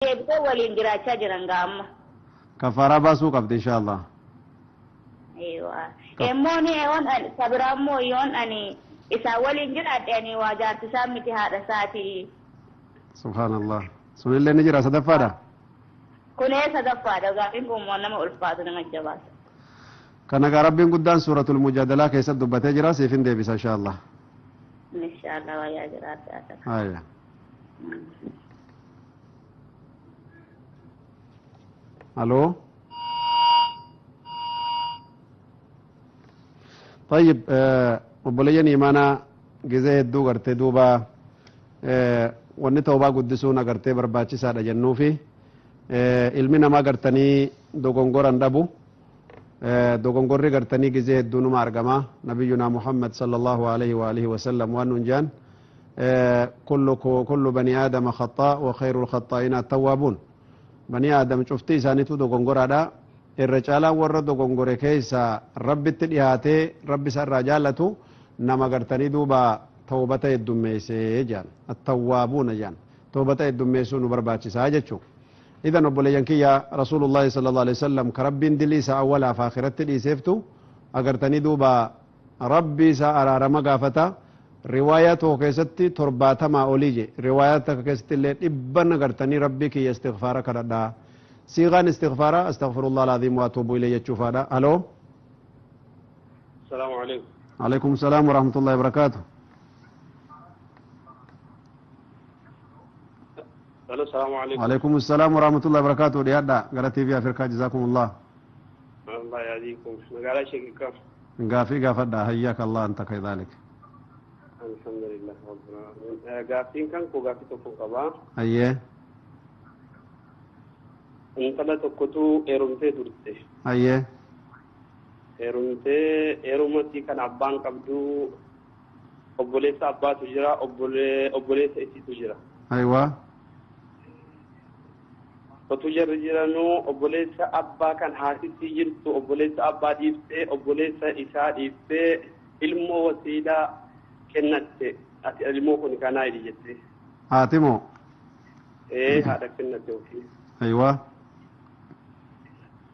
deebitee waliin jiraachaa jiran gaamma. Kafaraa baasuu qabdi inshaallah. Emmoo ni sabiraa immoo yoon ani isaa waliin jiraadhe ani waa jaartisaa miti haadha isaati. Subhaanallah. Sunillee ni jira sadaffaadha. Kunee sadaffaadha gaaffiin kun nama ulfaatu nama jabaasa. Kana gaa rabbiin guddaan suuratul mujaadalaa keessatti dubbatee jira siifin deebisa inshaallah. Inshaallah wayyaa jiraata. Haya. الو طيب وبليان ايمانا جزاه الدو غرتي دوبا وني توبا قدسونا غرتي برباچيسا دجنو في علمنا ما غرتني دوغونغوران دبو دوغونغوري غرتني جزاه الدو نما ارغما نبينا محمد صلى الله عليه واله وسلم وانجان كل بني ادم خطاء وخير الخطائين التوابون bani aadam cufti isaaniitu dogongoraadha irra caalaa warra dogongore keessa rabbitti dhiyaatee rabbi isa irraa jaallatu nama gartanii duuba tawbata heddummeessee jedhan attawwaabuuna jedhan tawbata heddummeessuu nu barbaachisaa jechuu idan obboleeyyan kiyya rasuulullaahi sallallahu alaihi wasallam ka rabbiin dilii isaa awwalaaf aakiratti dhiiseeftu agartanii duuba rabbi isaa araarama gaafata riwaayaa tokko keessatti 70 olii je riwaayaa takka keessatti illee dhibban agartanii rabbii kiyya istighfaara kadhadhaa siigaan istighfaara astaghfirullah alazim wa atuubu ilayhi jechuufaadha halo السلام عليكم عليكم السلام ورحمة الله وبركاته الو السلام عليكم وعليكم السلام ورحمة الله وبركاته ديادا غلطي في أفريقيا جزاكم الله الله يهديكم مقالة شكيكا غافي غافدا حياك الله أنت كذلك الحمد لله رب العالمين غافين كان كو غافي توكو قبا أيه انت لا تكتو ايرمتي درتي أيه eerumatti kan abbaan qabdu obboleessa abbaatu jira obboleessa isiitu jira أيوة otu jarri jiranu obboleessa abbaa kan haasitti jirtu obboleessa abbaa dhiiftee obboleessa isaa dhiiftee ilmoo wasiidhaa kennatte ati ilmoo kun kanaa idi jette هاتمو haadha kennatte ofii أيوة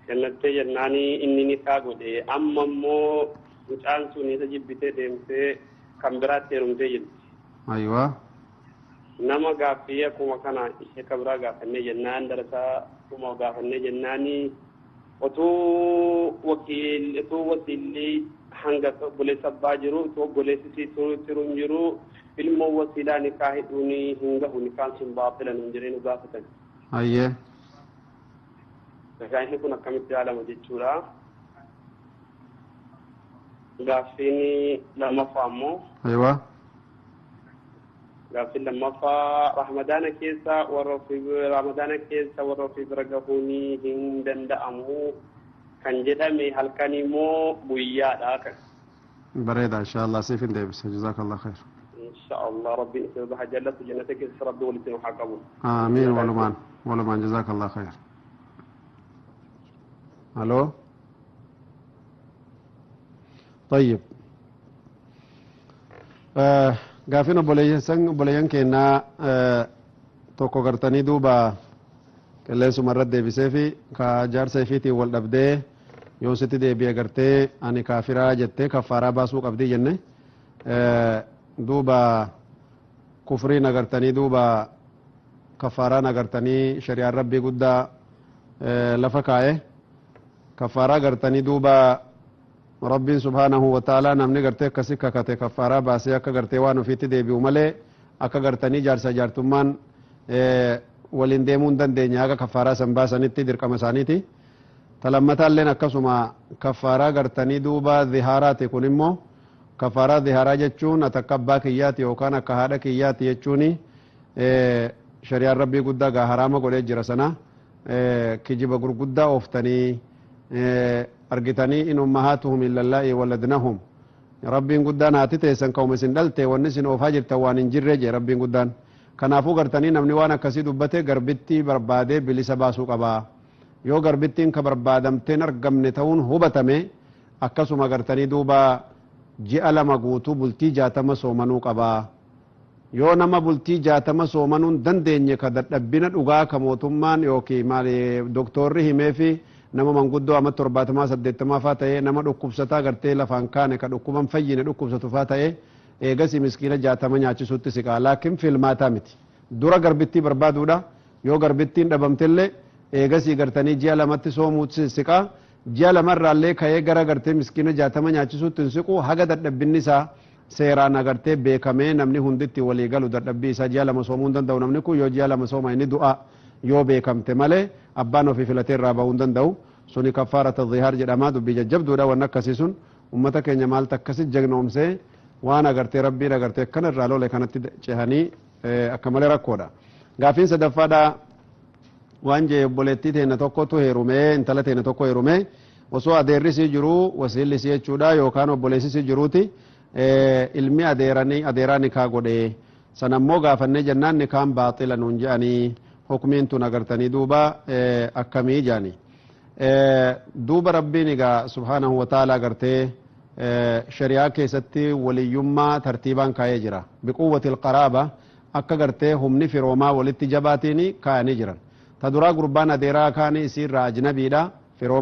kennattee jennaani inni ni kaa godhe amma immoo mucaan sun isa jibbitee deemtee kan biraatti heerumtee jirti أيوة nama gaaffii akkuma kana ishee kabraa gaafannee jennaan darasaa akkuma gaafannee jennaani otuu wasiilli hanga obboleessa abbaa jiru otuu obboleessi tiruun jiru ilmoo wasiilaa nikaa hidhuuni hin gahu nikaan sun baaxilan hin jireenu gaafatan أيه gaaffiin kun akkamitti haalama jechuudha gaaffiin lammaffaa ammoo أيوة gaaffiin lammaffaa ramadaana keessa warra ofii bira gahuunii hin danda'amu kan jedhame halkanii moo guyyaadha kan بريدة إن شاء الله سيف ديبس جزاك الله خير insha Allah rabbiin isa baha jallatu jannata keessa rabbi walitti nu haa qabu آمين ولمان جزاك الله خير الو طيب غافين بوليان كينا توكو غرتني دوبا كلين سمرت دي بسيفي كا جار سيفيتي والدبدي يوسيتي دي بي غرتي اني كافرا جتي كفارا باسو قبدي جنة دوبا كفري نغرتني دوبا كفارا نغرتني شريعة ربي قد لفكايه كفارة غرتني دوبا ربي سبحانه وتعالى نمني غرتي كسكا كتي كفارة باسي اكا غرتي وانو فيتي دي بيومالي اكا غرتني جارسا جارتمان ولين ديمون دن دينيا اكا كفارة سنباسانيتي درقا مسانيتي تلمتا لين اكسما كفارة غرتني دوبا ظهاراتي كنمو كفارة ظهارة جتشون اتكبا كياتي وكان كهادا كياتي جتشوني شريعة ربي قدا غهراما قولي جرسنا كجيب غرغدا اوفتني argitanii in ummahatuhum illallaahi waladnahum rabbiin guddaan haati teessan ka'uma isin dhalte wanni isin oofaa jirtan waan hin jirre je rabbiin guddaan kanaafuu gartanii namni waan akkasii dubbate garbittii barbaadee bilisa baasuu qabaa yoo garbittiin ka barbaadamteen argamne ta'uun hubatame akkasuma gartanii duuba ji'a lama guutuu bultii 60 soomanuu qabaa yoo nama bultii 60 soomanuun dandeenye ka dadhabbina dhugaa ka mootummaan yookiin maali doktorri himee fi nama manguddoo amma 70 faa ta'ee nama dhukkubsataa gartee lafaan kaane ka dhukkuban fayyine dhukkubsatu faa ta'ee eegasi miskiina 60 nyaachisuutti siqaa laakiin filmaataa miti dura garbittii barbaaduudha yoo garbittiin dhabamtellee eegasi gartanii ji'a lamatti soomuutti siqaa ji'a lamarraallee ka'ee gara gartee miskiina 60 nyaachisuutti hin siqu haga dadhabbinni isaa seeraan agartee beekamee namni hunditti walii galu dadhabbii isaa ji'a lama soomuu hin danda'u namni kun yoo ji'a lama sooma inni du'a yoo beekamte malee abbaan ofii filatee irraa bahuu hin danda'u suni kaffaarata zihaar jedhamaa dubbii jajjabduudha waan akkasii sun ummata keenya maaltu akkasi jagnoomsee waan agartee rabbiin agartee akkana irraa lole kanatti cehanii akka malee rakkoodha gaafiin sadaffaadha waan jee obboleettii teenya tokkotu heerumee intala teenya tokko heerumee osoo adeerrisii jiru wasiillisii jechuudha yookaan obboleessisii jiruuti ilmi adeeraa nikaa godhe sanammoo gaafannee jennaan nikaan baaxila nuun je'anii hukmiin tun agartanii duuba akkamii jaani duuba rabbiin egaa subhaanahu wa ta'ala agartee shari'aa keessatti waliyyummaa tartiibaan kaa'ee jira biquwwatil qaraaba akka gartee humni firoomaa walitti jabaatiin kaa'anii jiran ta duraa gurbaan adeeraa kaanii isiirraa ajnabiidha firooma